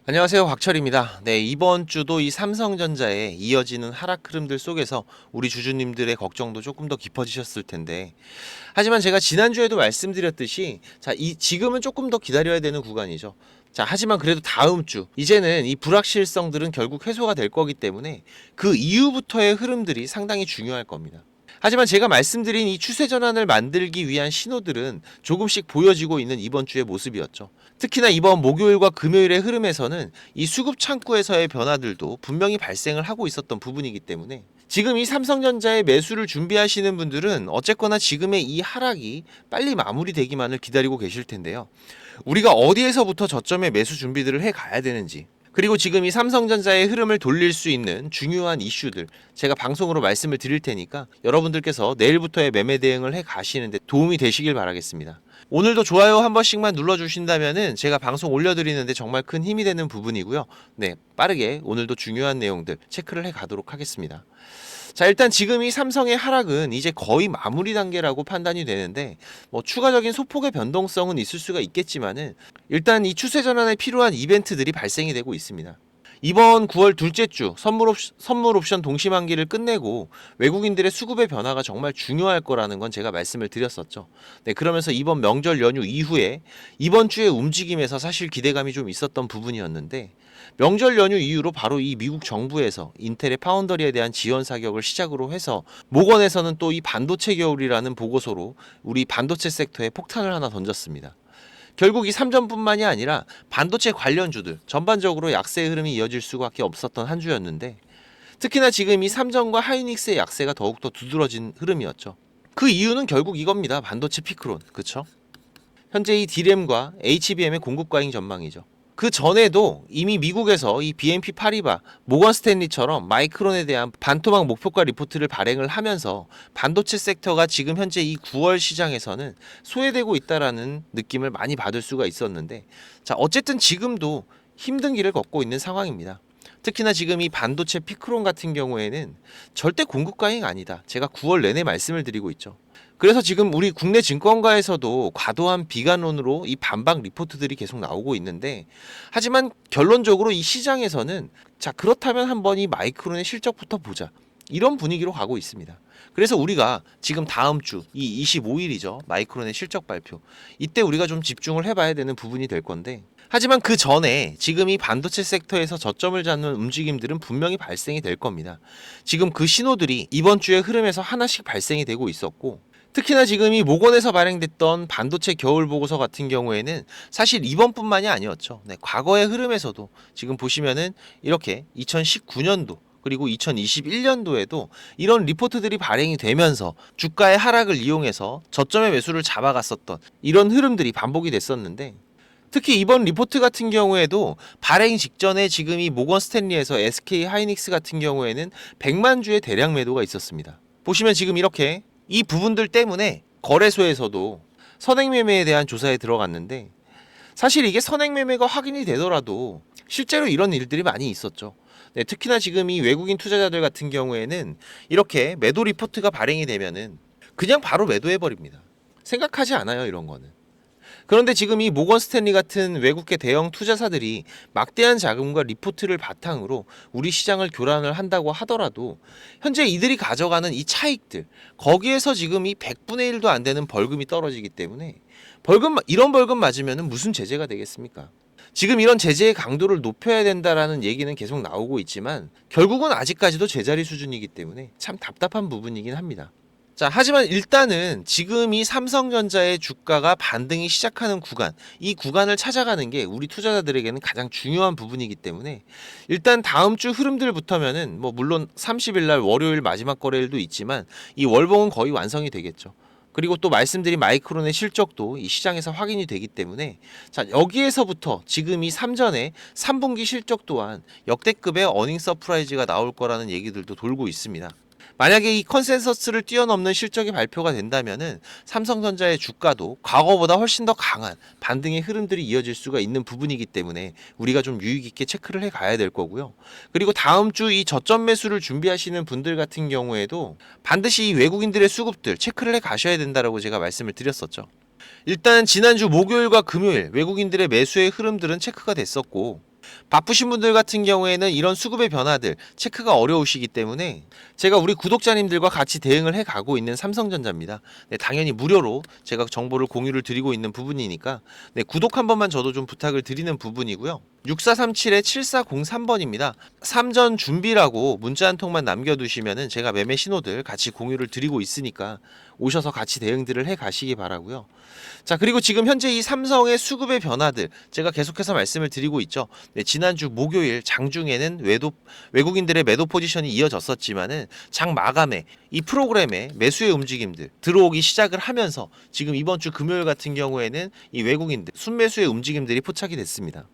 안녕하세요, 곽철입니다. 네, 이번 주도 이 삼성전자의 이어지는 하락 흐름들 속에서 우리 주주님들의 걱정도 조금 더 깊어지셨을 텐데, 하지만 제가 지난주에도 말씀드렸듯이 지금은 조금 더 기다려야 되는 구간이죠. 하지만 그래도 다음 주 이제는 이 불확실성들은 결국 해소가 될 거기 때문에 그 이후부터의 흐름들이 상당히 중요할 겁니다. 하지만 제가 말씀드린 이 추세 전환을 만들기 위한 신호들은 조금씩 보여지고 있는 이번 주의 모습이었죠. 특히나 이번 목요일과 금요일의 흐름에서는 이 수급 창구에서의 변화들도 분명히 발생을 하고 있었던 부분이기 때문에 지금 이 삼성전자의 매수를 준비하시는 분들은 어쨌거나 지금의 이 하락이 빨리 마무리되기만을 기다리고 계실 텐데요. 우리가 어디에서부터 저점의 매수 준비들을 해 가야 되는지, 그리고 지금 이 삼성전자의 흐름을 돌릴 수 있는 중요한 이슈들 제가 방송으로 말씀을 드릴 테니까 여러분들께서 내일부터의 매매 대응을 해 가시는데 도움이 되시길 바라겠습니다. 오늘도 좋아요 한 번씩만 눌러주신다면은 제가 방송 올려드리는데 정말 큰 힘이 되는 부분이고요. 네, 빠르게 오늘도 중요한 내용들 체크를 해 가도록 하겠습니다. 일단 지금 이 삼성의 하락은 이제 거의 마무리 단계라고 판단이 되는데, 추가적인 소폭의 변동성은 있을 수가 있겠지만은 일단 이 추세 전환에 필요한 이벤트들이 발생이 되고 있습니다. 이번 9월 둘째 주 선물 옵션 동시만기를 끝내고 외국인들의 수급의 변화가 정말 중요할 거라는 건 제가 말씀을 드렸었죠. 네, 그러면서 이번 명절 연휴 이후에 이번 주의 움직임에서 사실 기대감이 좀 있었던 부분이었는데, 명절 연휴 이후로 바로 이 미국 정부에서 인텔의 파운더리에 대한 지원 사격을 시작으로 해서 모건에서는 또 이 반도체 겨울이라는 보고서로 우리 반도체 섹터에 폭탄을 하나 던졌습니다. 결국 이 삼전뿐만이 아니라 반도체 관련주들 전반적으로 약세 흐름이 이어질 수밖에 없었던 한 주였는데, 특히나 지금 이 삼전과 하이닉스의 약세가 더욱더 두드러진 흐름이었죠. 그 이유는 결국 이겁니다. 반도체 피크론, 그쵸? 현재 이 D램과 HBM의 공급 과잉 전망이죠. 그 전에도 이미 미국에서 이 BNP 파리바, 모건 스탠리처럼 마이크론에 대한 반토막 목표가 리포트를 발행을 하면서 반도체 섹터가 지금 현재 이 9월 시장에서는 소외되고 있다라는 느낌을 많이 받을 수가 있었는데, 어쨌든 지금도 힘든 길을 걷고 있는 상황입니다. 특히나 지금 이 반도체 피크론 같은 경우에는 절대 공급 과잉 아니다. 제가 9월 내내 말씀을 드리고 있죠. 그래서 지금 우리 국내 증권가에서도 과도한 비관론으로 이 반박 리포트들이 계속 나오고 있는데, 하지만 결론적으로 이 시장에서는 그렇다면 한번 이 마이크론의 실적부터 보자, 이런 분위기로 가고 있습니다. 그래서 우리가 지금 다음 주 이 25일이죠. 마이크론의 실적 발표. 이때 우리가 좀 집중을 해봐야 되는 부분이 될 건데, 하지만 그 전에 지금 이 반도체 섹터에서 저점을 잡는 움직임들은 분명히 발생이 될 겁니다. 지금 그 신호들이 이번 주의 흐름에서 하나씩 발생이 되고 있었고, 특히나 지금 이 모건에서 발행됐던 반도체 겨울 보고서 같은 경우에는 사실 이번뿐만이 아니었죠. 네, 과거의 흐름에서도 지금 보시면은 이렇게 2019년도 그리고 2021년도에도 이런 리포트들이 발행이 되면서 주가의 하락을 이용해서 저점의 매수를 잡아갔었던 이런 흐름들이 반복이 됐었는데, 특히 이번 리포트 같은 경우에도 발행 직전에 지금 이 모건 스탠리에서 SK 하이닉스 같은 경우에는 100만 주의 대량 매도가 있었습니다. 보시면 지금 이렇게 이 부분들 때문에 거래소에서도 선행매매에 대한 조사에 들어갔는데, 사실 이게 선행매매가 확인이 되더라도 실제로 이런 일들이 많이 있었죠. 네, 특히나 지금 이 외국인 투자자들 같은 경우에는 이렇게 매도 리포트가 발행이 되면은 그냥 바로 매도해버립니다. 생각하지 않아요, 이런 거는. 그런데 지금 이 모건 스탠리 같은 외국계 대형 투자사들이 막대한 자금과 리포트를 바탕으로 우리 시장을 교란을 한다고 하더라도 현재 이들이 가져가는 이 차익들, 거기에서 지금 이 100분의 1도 안 되는 벌금이 떨어지기 때문에 이런 벌금 맞으면 무슨 제재가 되겠습니까? 지금 이런 제재의 강도를 높여야 된다라는 얘기는 계속 나오고 있지만 결국은 아직까지도 제자리 수준이기 때문에 참 답답한 부분이긴 합니다. 하지만 일단은 지금 이 삼성전자의 주가가 반등이 시작하는 구간, 이 구간을 찾아가는 게 우리 투자자들에게는 가장 중요한 부분이기 때문에 일단 다음 주 흐름들부터면은 물론 30일 날 월요일 마지막 거래일도 있지만 이 월봉은 거의 완성이 되겠죠. 그리고 또 말씀드린 마이크론의 실적도 이 시장에서 확인이 되기 때문에 여기에서부터 지금 이 3전의 3분기 실적 또한 역대급의 어닝 서프라이즈가 나올 거라는 얘기들도 돌고 있습니다. 만약에 이 컨센서스를 뛰어넘는 실적이 발표가 된다면은 삼성전자의 주가도 과거보다 훨씬 더 강한 반등의 흐름들이 이어질 수가 있는 부분이기 때문에 우리가 좀 유의 깊게 체크를 해 가야 될 거고요. 그리고 다음 주 이 저점 매수를 준비하시는 분들 같은 경우에도 반드시 이 외국인들의 수급들 체크를 해 가셔야 된다라고 제가 말씀을 드렸었죠. 일단 지난주 목요일과 금요일 외국인들의 매수의 흐름들은 체크가 됐었고, 바쁘신 분들 같은 경우에는 이런 수급의 변화들 체크가 어려우시기 때문에 제가 우리 구독자님들과 같이 대응을 해가고 있는 삼성전자입니다. 네, 당연히 무료로 제가 정보를 공유를 드리고 있는 부분이니까 네, 구독 한 번만 저도 좀 부탁을 드리는 부분이고요. 6437-7403번입니다. 삼전 준비라고 문자 한 통만 남겨두시면은 제가 매매 신호들 같이 공유를 드리고 있으니까 오셔서 같이 대응들을 해 가시기 바라고요. 자, 그리고 지금 현재 이 삼성의 수급의 변화들 제가 계속해서 말씀을 드리고 있죠. 네, 지난주 목요일 장중에는 외국인들의 매도 포지션이 이어졌었지만은 장 마감에 이 프로그램의 매수의 움직임들 들어오기 시작을 하면서 지금 이번 주 금요일 같은 경우에는 이 외국인들 순매수의 움직임들이 포착이 됐습니다.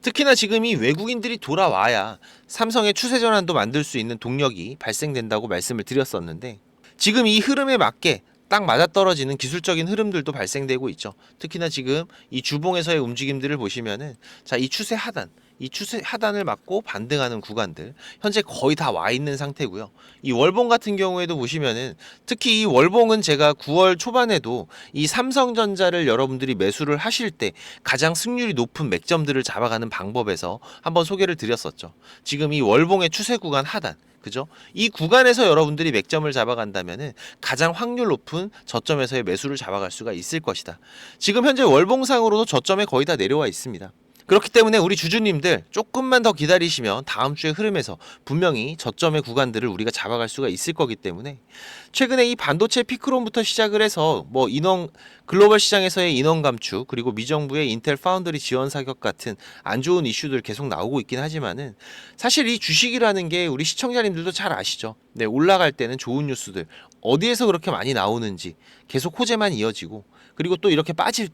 특히나 지금 이 외국인들이 돌아와야 삼성의 추세 전환도 만들 수 있는 동력이 발생된다고 말씀을 드렸었는데 지금 이 흐름에 맞게 딱 맞아떨어지는 기술적인 흐름들도 발생되고 있죠. 특히나 지금 이 주봉에서의 움직임들을 보시면은 자, 이 추세 하단을 맞고 반등하는 구간들 현재 거의 다 와 있는 상태고요. 이 월봉 같은 경우에도 보시면은 특히 이 월봉은 제가 9월 초반에도 이 삼성전자를 여러분들이 매수를 하실 때 가장 승률이 높은 맥점들을 잡아가는 방법에서 한번 소개를 드렸었죠. 지금 이 월봉의 추세 구간 하단 그죠? 이 구간에서 여러분들이 맥점을 잡아간다면은 가장 확률 높은 저점에서의 매수를 잡아갈 수가 있을 것이다. 지금 현재 월봉상으로도 저점에 거의 다 내려와 있습니다. 그렇기 때문에 우리 주주님들 조금만 더 기다리시면 다음 주의 흐름에서 분명히 저점의 구간들을 우리가 잡아갈 수가 있을 거기 때문에 최근에 이 반도체 피크론부터 시작을 해서 뭐 글로벌 시장에서의 인원 감축 그리고 미정부의 인텔 파운드리 지원 사격 같은 안 좋은 이슈들 계속 나오고 있긴 하지만은 사실 이 주식이라는 게 우리 시청자님들도 잘 아시죠. 네, 올라갈 때는 좋은 뉴스들 어디에서 그렇게 많이 나오는지 계속 호재만 이어지고 그리고 또 이렇게 빠질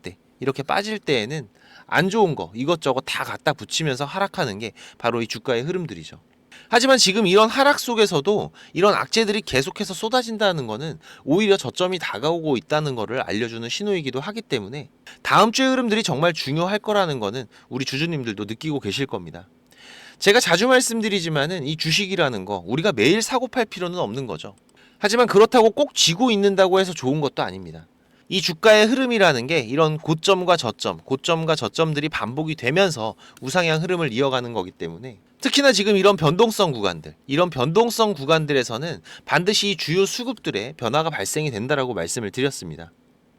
때에는 안 좋은 거 이것저것 다 갖다 붙이면서 하락하는 게 바로 이 주가의 흐름들이죠. 하지만 지금 이런 하락 속에서도 이런 악재들이 계속해서 쏟아진다는 거는 오히려 저점이 다가오고 있다는 거를 알려주는 신호이기도 하기 때문에 다음 주의 흐름들이 정말 중요할 거라는 거는 우리 주주님들도 느끼고 계실 겁니다. 제가 자주 말씀드리지만은 이 주식이라는 거 우리가 매일 사고 팔 필요는 없는 거죠. 하지만 그렇다고 꼭 쥐고 있는다고 해서 좋은 것도 아닙니다. 이 주가의 흐름이라는 게 이런 고점과 저점들이 반복이 되면서 우상향 흐름을 이어가는 거기 때문에 특히나 지금 이런 변동성 구간들에서는 반드시 이 주요 수급들의 변화가 발생이 된다라고 말씀을 드렸습니다.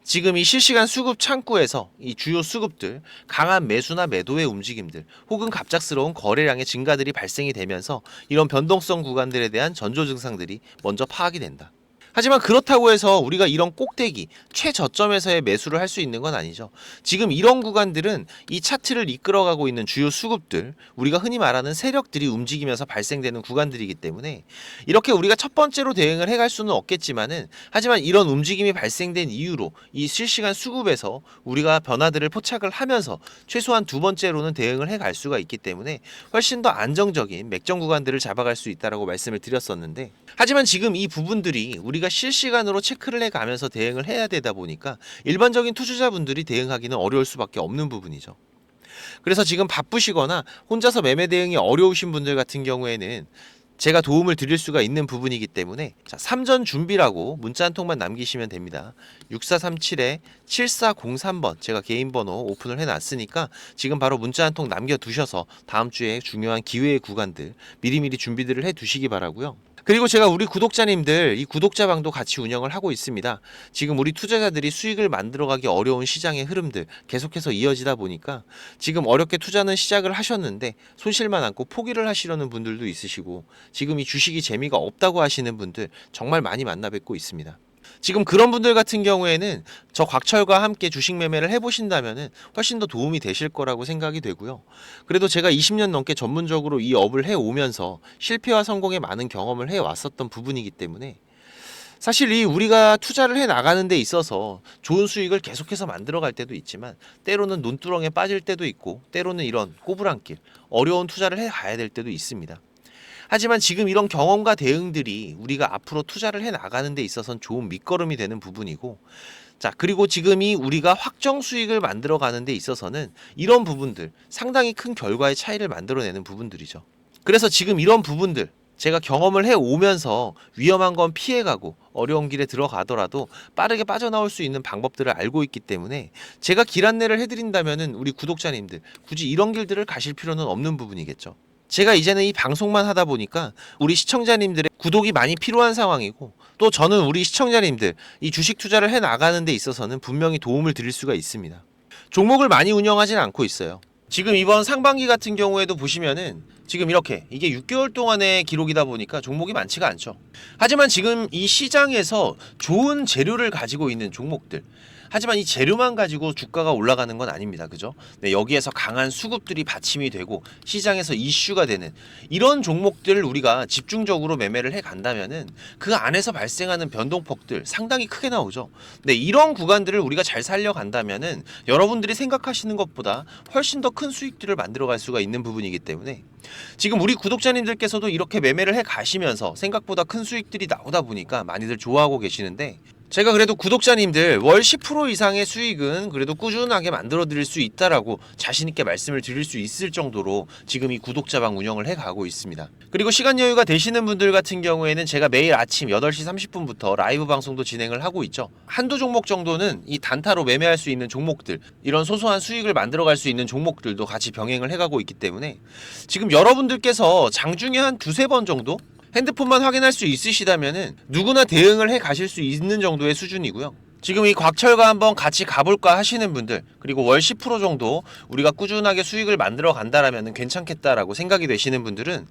지금 이 실시간 수급 창구에서 이 주요 수급들, 강한 매수나 매도의 움직임들, 혹은 갑작스러운 거래량의 증가들이 발생이 되면서 이런 변동성 구간들에 대한 전조 증상들이 먼저 파악이 된다. 하지만 그렇다고 해서 우리가 이런 꼭대기, 최저점에서의 매수를 할 수 있는 건 아니죠. 지금 이런 구간들은 이 차트를 이끌어가고 있는 주요 수급들, 우리가 흔히 말하는 세력들이 움직이면서 발생되는 구간들이기 때문에 이렇게 우리가 첫 번째로 대응을 해갈 수는 없겠지만은 하지만 이런 움직임이 발생된 이유로 이 실시간 수급에서 우리가 변화들을 포착을 하면서 최소한 두 번째로는 대응을 해갈 수가 있기 때문에 훨씬 더 안정적인 맥점 구간들을 잡아갈 수 있다라고 말씀을 드렸었는데 하지만 지금 이 부분들이 우리가 실시간으로 체크를 해가면서 대응을 해야 되다 보니까 일반적인 투자자분들이 대응하기는 어려울 수밖에 없는 부분이죠. 그래서 지금 바쁘시거나 혼자서 매매 대응이 어려우신 분들 같은 경우에는 제가 도움을 드릴 수가 있는 부분이기 때문에 자, 삼전 준비라고 문자 한 통만 남기시면 됩니다. 6437-7403번 제가 개인 번호 오픈을 해놨으니까 지금 바로 문자 한 통 남겨두셔서 다음 주에 중요한 기회의 구간들 미리미리 준비들을 해두시기 바라고요. 그리고 제가 우리 구독자님들 이 구독자방도 같이 운영을 하고 있습니다. 지금 우리 투자자들이 수익을 만들어가기 어려운 시장의 흐름들 계속해서 이어지다 보니까 지금 어렵게 투자는 시작을 하셨는데 손실만 안고 포기를 하시려는 분들도 있으시고 지금 이 주식이 재미가 없다고 하시는 분들 정말 많이 만나 뵙고 있습니다. 지금 그런 분들 같은 경우에는 저 곽철과 함께 주식 매매를 해보신다면 훨씬 더 도움이 되실 거라고 생각이 되고요. 그래도 제가 20년 넘게 전문적으로 이 업을 해오면서 실패와 성공에 많은 경험을 해왔었던 부분이기 때문에 사실 이 우리가 투자를 해 나가는 데 있어서 좋은 수익을 계속해서 만들어갈 때도 있지만 때로는 논두렁에 빠질 때도 있고 때로는 이런 꼬부랑길 어려운 투자를 해 가야 될 때도 있습니다. 하지만 지금 이런 경험과 대응들이 우리가 앞으로 투자를 해 나가는 데 있어서는 좋은 밑거름이 되는 부분이고 자 그리고 지금이 우리가 확정 수익을 만들어 가는 데 있어서는 이런 부분들 상당히 큰 결과의 차이를 만들어내는 부분들이죠. 그래서 지금 이런 부분들 제가 경험을 해 오면서 위험한 건 피해가고 어려운 길에 들어가더라도 빠르게 빠져나올 수 있는 방법들을 알고 있기 때문에 제가 길 안내를 해드린다면은 우리 구독자님들 굳이 이런 길들을 가실 필요는 없는 부분이겠죠. 제가 이제는 이 방송만 하다 보니까 우리 시청자님들의 구독이 많이 필요한 상황이고, 또 저는 우리 시청자님들 이 주식 투자를 해 나가는 데 있어서는 분명히 도움을 드릴 수가 있습니다. 종목을 많이 운영하진 않고 있어요. 지금 이번 상반기 같은 경우에도 보시면은 지금 이렇게 이게 6개월 동안의 기록이다 보니까 종목이 많지가 않죠. 하지만 지금 이 시장에서 좋은 재료를 가지고 있는 종목들, 하지만 이 재료만 가지고 주가가 올라가는 건 아닙니다. 그죠? 네, 여기에서 강한 수급들이 받침이 되고 시장에서 이슈가 되는 이런 종목들을 우리가 집중적으로 매매를 해 간다면은 그 안에서 발생하는 변동폭들 상당히 크게 나오죠. 네, 이런 구간들을 우리가 잘 살려 간다면은 여러분들이 생각하시는 것보다 훨씬 더 큰 수익들을 만들어 갈 수가 있는 부분이기 때문에 지금 우리 구독자님들께서도 이렇게 매매를 해 가시면서 생각보다 큰 수익들이 나오다 보니까 많이들 좋아하고 계시는데, 제가 그래도 구독자님들 월 10% 이상의 수익은 그래도 꾸준하게 만들어 드릴 수 있다라고 자신있게 말씀을 드릴 수 있을 정도로 지금 이 구독자방 운영을 해 가고 있습니다. 그리고 시간 여유가 되시는 분들 같은 경우에는 제가 매일 아침 8시 30분부터 라이브 방송도 진행을 하고 있죠. 한두 종목 정도는 이 단타로 매매할 수 있는 종목들, 이런 소소한 수익을 만들어 갈 수 있는 종목들도 같이 병행을 해 가고 있기 때문에 지금 여러분들께서 장중에 한 두세 번 정도 핸드폰만 확인할 수 있으시다면은 누구나 대응을 해 가실 수 있는 정도의 수준이고요. 지금 이 곽철과 한번 같이 가볼까 하시는 분들, 그리고 월 10% 정도 우리가 꾸준하게 수익을 만들어 간다라면 괜찮겠다라고 생각이 되시는 분들은,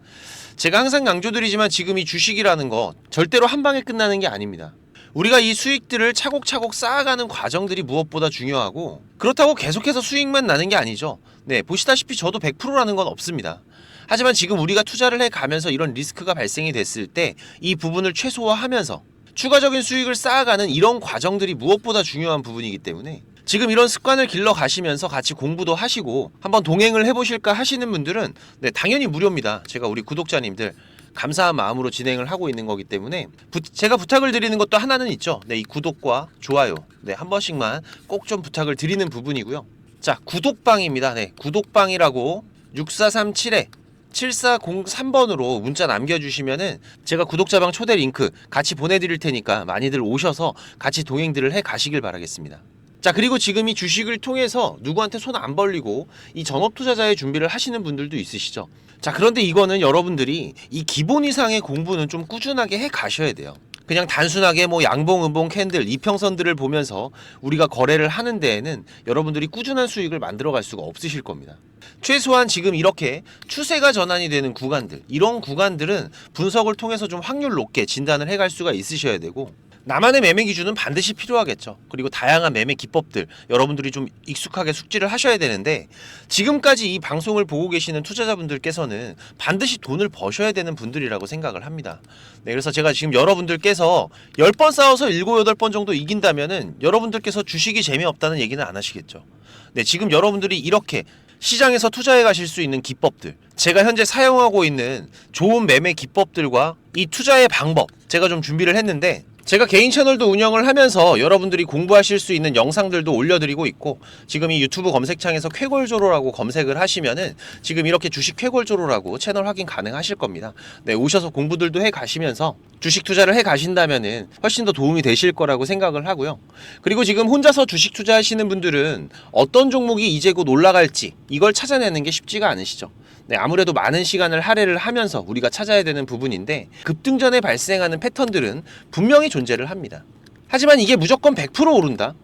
제가 항상 강조드리지만 지금 이 주식이라는 거 절대로 한 방에 끝나는 게 아닙니다. 우리가 이 수익들을 차곡차곡 쌓아가는 과정들이 무엇보다 중요하고, 그렇다고 계속해서 수익만 나는 게 아니죠. 네, 보시다시피 저도 100%라는 건 없습니다. 하지만 지금 우리가 투자를 해 가면서 이런 리스크가 발생이 됐을 때 이 부분을 최소화하면서 추가적인 수익을 쌓아가는 이런 과정들이 무엇보다 중요한 부분이기 때문에 지금 이런 습관을 길러 가시면서 같이 공부도 하시고 한번 동행을 해보실까 하시는 분들은 네, 당연히 무료입니다. 제가 우리 구독자님들 감사한 마음으로 진행을 하고 있는 거기 때문에 제가 부탁을 드리는 것도 하나는 있죠. 네, 이 구독과 좋아요 네, 한 번씩만 꼭 좀 부탁을 드리는 부분이고요. 자, 구독방입니다. 네, 구독방이라고 6437에 7403번으로 문자 남겨주시면은 제가 구독자방 초대 링크 같이 보내드릴 테니까 많이들 오셔서 같이 동행들을 해 가시길 바라겠습니다. 자, 그리고 지금 이 주식을 통해서 누구한테 손 안 벌리고 이 전업 투자자의 준비를 하시는 분들도 있으시죠. 자, 그런데 이거는 여러분들이 이 기본 이상의 공부는 좀 꾸준하게 해 가셔야 돼요. 그냥 단순하게 뭐 양봉, 음봉, 캔들, 이평선들을 보면서 우리가 거래를 하는 데에는 여러분들이 꾸준한 수익을 만들어 갈 수가 없으실 겁니다. 최소한 지금 이렇게 추세가 전환이 되는 구간들, 이런 구간들은 분석을 통해서 좀 확률 높게 진단을 해갈 수가 있으셔야 되고, 나만의 매매 기준은 반드시 필요하겠죠. 그리고 다양한 매매 기법들 여러분들이 좀 익숙하게 숙지를 하셔야 되는데, 지금까지 이 방송을 보고 계시는 투자자분들께서는 반드시 돈을 버셔야 되는 분들이라고 생각을 합니다. 네, 그래서 제가 지금 여러분들께서 10번 싸워서 7, 8번 정도 이긴다면은 여러분들께서 주식이 재미없다는 얘기는 안 하시겠죠. 네, 지금 여러분들이 이렇게 시장에서 투자해 가실 수 있는 기법들, 제가 현재 사용하고 있는 좋은 매매 기법들과 이 투자의 방법 제가 좀 준비를 했는데, 제가 개인 채널도 운영을 하면서 여러분들이 공부하실 수 있는 영상들도 올려드리고 있고, 지금 이 유튜브 검색창에서 쾌골조로라고 검색을 하시면은 지금 이렇게 주식 쾌골조로라고 채널 확인 가능하실 겁니다. 네, 오셔서 공부들도 해 가시면서 주식 투자를 해 가신다면은 훨씬 더 도움이 되실 거라고 생각을 하고요. 그리고 지금 혼자서 주식 투자하시는 분들은 어떤 종목이 이제 곧 올라갈지 이걸 찾아내는 게 쉽지가 않으시죠. 네, 아무래도 많은 시간을 할애를 하면서 우리가 찾아야 되는 부분인데, 급등전에 발생하는 패턴들은 분명히 존재를 합니다. 하지만 이게 무조건 100% 오른다?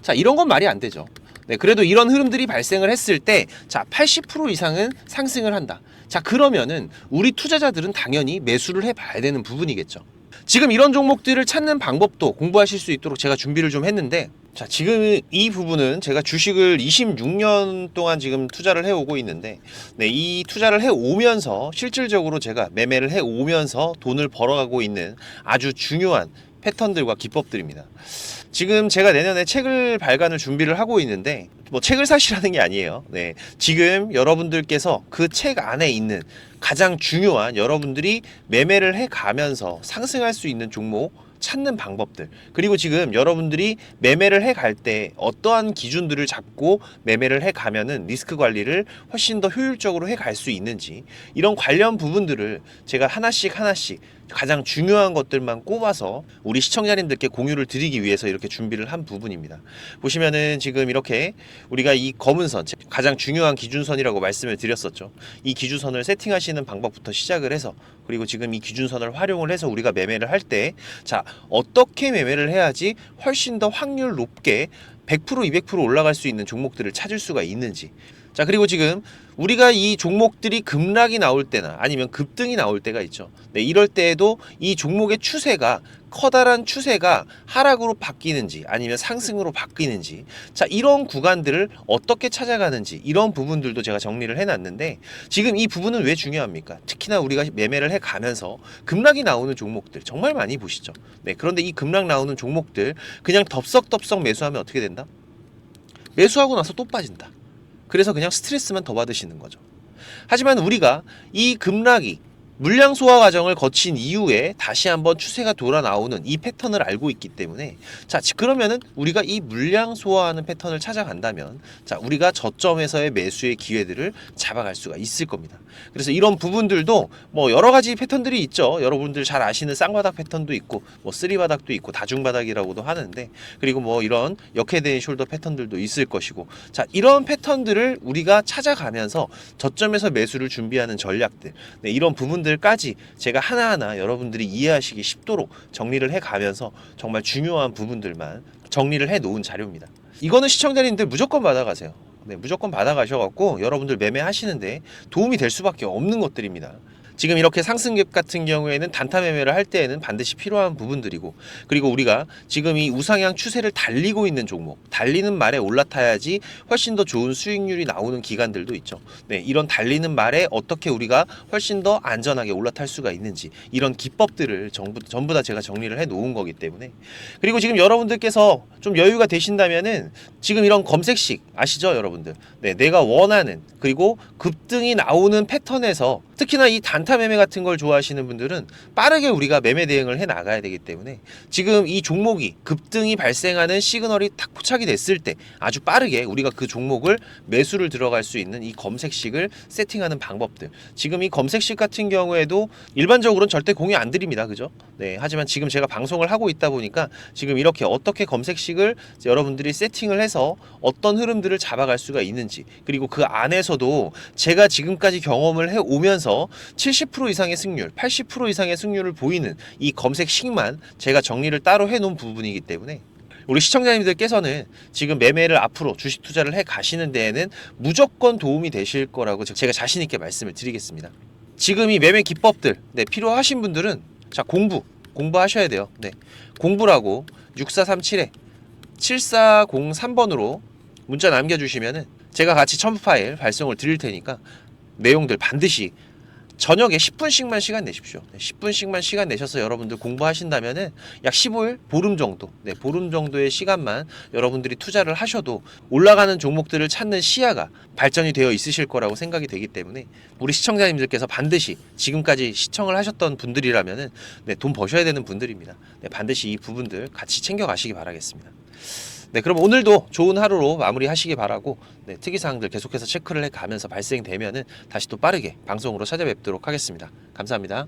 자, 이런 건 말이 안 되죠. 네, 그래도 이런 흐름들이 발생을 했을 때, 자, 80% 이상은 상승을 한다. 자, 그러면은 우리 투자자들은 당연히 매수를 해봐야 되는 부분이겠죠. 지금 이런 종목들을 찾는 방법도 공부하실 수 있도록 제가 준비를 좀 했는데, 자, 지금 이 부분은 제가 주식을 26년 동안 지금 투자를 해오고 있는데, 네, 이 투자를 해오면서 실질적으로 제가 매매를 해오면서 돈을 벌어가고 있는 아주 중요한 패턴들과 기법들입니다. 지금 제가 내년에 책을 발간을 준비를 하고 있는데, 뭐 책을 사시라는 게 아니에요. 네, 지금 여러분들께서 그 책 안에 있는 가장 중요한 여러분들이 매매를 해가면서 상승할 수 있는 종목, 찾는 방법들, 그리고 지금 여러분들이 매매를 해 갈 때 어떠한 기준들을 잡고 매매를 해 가면은 리스크 관리를 훨씬 더 효율적으로 해 갈 수 있는지, 이런 관련 부분들을 제가 하나씩 가장 중요한 것들만 꼽아서 우리 시청자님들께 공유를 드리기 위해서 이렇게 준비를 한 부분입니다. 보시면은 지금 이렇게 우리가 이 검은 선, 가장 중요한 기준선이라고 말씀을 드렸었죠. 이 기준선을 세팅하시는 방법부터 시작을 해서, 그리고 지금 이 기준선을 활용을 해서 우리가 매매를 할 때, 자, 어떻게 매매를 해야지 훨씬 더 확률 높게 100% 200% 올라갈 수 있는 종목들을 찾을 수가 있는지. 자, 그리고 지금 우리가 이 종목들이 급락이 나올 때나 아니면 급등이 나올 때가 있죠. 네, 이럴 때에도 이 종목의 추세가, 커다란 추세가 하락으로 바뀌는지 아니면 상승으로 바뀌는지, 자, 이런 구간들을 어떻게 찾아가는지, 이런 부분들도 제가 정리를 해놨는데, 지금 이 부분은 왜 중요합니까? 특히나 우리가 매매를 해가면서 급락이 나오는 종목들 정말 많이 보시죠. 네, 그런데 이 급락 나오는 종목들 그냥 덥석덥석 매수하면 어떻게 된다? 매수하고 나서 또 빠진다. 그래서 그냥 스트레스만 더 받으시는 거죠. 하지만 우리가 이 급락이 물량 소화 과정을 거친 이후에 다시 한번 추세가 돌아 나오는 이 패턴을 알고 있기 때문에, 자, 그러면은 우리가 이 물량 소화하는 패턴을 찾아간다면, 자, 우리가 저점에서의 매수의 기회들을 잡아갈 수가 있을 겁니다. 그래서 이런 부분들도 뭐 여러 가지 패턴들이 있죠. 여러분들 잘 아시는 쌍바닥 패턴도 있고, 뭐 쓰리바닥도 있고, 다중바닥이라고도 하는데, 그리고 뭐 이런 역헤드앤 숄더 패턴들도 있을 것이고, 자, 이런 패턴들을 우리가 찾아가면서 저점에서 매수를 준비하는 전략들, 네, 이런 부분들까지 제가 하나하나 여러분들이 이해하시기 쉽도록 정리를 해가면서 정말 중요한 부분들만 정리를 해 놓은 자료입니다. 이거는 시청자님들 무조건 받아가세요. 네, 무조건 받아가셔갖고 여러분들 매매하시는데 도움이 될 수밖에 없는 것들입니다. 지금 이렇게 상승갭 같은 경우에는 단타 매매를 할 때에는 반드시 필요한 부분들이고, 그리고 우리가 지금 이 우상향 추세를 달리고 있는 종목, 달리는 말에 올라타야지 훨씬 더 좋은 수익률이 나오는 기간들도 있죠. 네, 이런 달리는 말에 어떻게 우리가 훨씬 더 안전하게 올라탈 수가 있는지, 이런 기법들을 전부 다 제가 정리를 해 놓은 거기 때문에. 그리고 지금 여러분들께서 좀 여유가 되신다면은 지금 이런 검색식 아시죠, 여러분들? 네, 내가 원하는, 그리고 급등이 나오는 패턴에서, 특히나 이 단타 매매 같은 걸 좋아하시는 분들은 빠르게 우리가 매매 대응을 해 나가야 되기 때문에, 지금 이 종목이 급등이 발생하는 시그널이 딱 포착이 됐을 때 아주 빠르게 우리가 그 종목을 매수를 들어갈 수 있는 이 검색식을 세팅하는 방법들, 지금 이 검색식 같은 경우에도 일반적으로는 절대 공유 안 드립니다. 그죠? 네, 하지만 지금 제가 방송을 하고 있다 보니까 지금 이렇게 어떻게 검색식을 여러분들이 세팅을 해서 어떤 흐름들을 잡아갈 수가 있는지, 그리고 그 안에서도 제가 지금까지 경험을 해 오면서 70% 이상의 승률, 80% 이상의 승률을 보이는 이 검색식만 제가 정리를 따로 해 놓은 부분이기 때문에, 우리 시청자님들께서는 지금 매매를 앞으로 주식 투자를 해 가시는 데에는 무조건 도움이 되실 거라고 제가 자신 있게 말씀을 드리겠습니다. 지금 이 매매 기법들, 네, 필요하신 분들은, 자, 공부하셔야 돼요. 네, 공부라고 6437에 7403번으로 문자 남겨주시면은 제가 같이 첨부 파일 발송을 드릴 테니까 내용들 반드시 저녁에 10분씩만 시간 내십시오. 10분씩만 시간 내셔서 여러분들 공부하신다면은 약 15일, 보름 정도, 네, 보름 정도의 시간만 여러분들이 투자를 하셔도 올라가는 종목들을 찾는 시야가 발전이 되어 있으실 거라고 생각이 되기 때문에, 우리 시청자님들께서 반드시 지금까지 시청을 하셨던 분들이라면은, 네, 돈 버셔야 되는 분들입니다. 네, 반드시 이 부분들 같이 챙겨가시기 바라겠습니다. 네, 그럼 오늘도 좋은 하루로 마무리하시기 바라고, 네, 특이사항들 계속해서 체크를 해가면서 발생되면은 다시 또 빠르게 방송으로 찾아뵙도록 하겠습니다. 감사합니다.